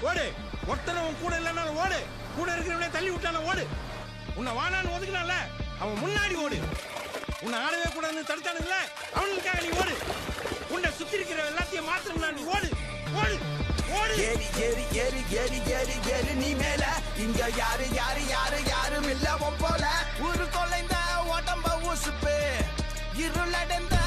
ஓடு. ஒருத்தனை உன் கூட இல்லைனாலும் ஓடு. கூட இருக்கிறவனே தள்ளி விட்டாலும் ஓடு. உன்னை வானான்னு ஒதுக்கினால அவன் முன்னாடி ஓடு. உன்னை ஆடவே கூடாதுன்னு தடுத்தானுங்கள அவனுக்காக நீ ஓடு. உன்னை சுத்தி இருக்கிற எல்லாத்தையும் மாத்தணும்னா நீ ஓடு. ஓடு ஓடு. ஏறி ஏறி ஏறி ஏறி ஏறி ஏறி நீ மேல. இங்க யாரு யாரு யாரு யாரும் இல்ல போல. ஊரு கொலைந்த உடம்ப ஊசுப்பு இருளடைந்த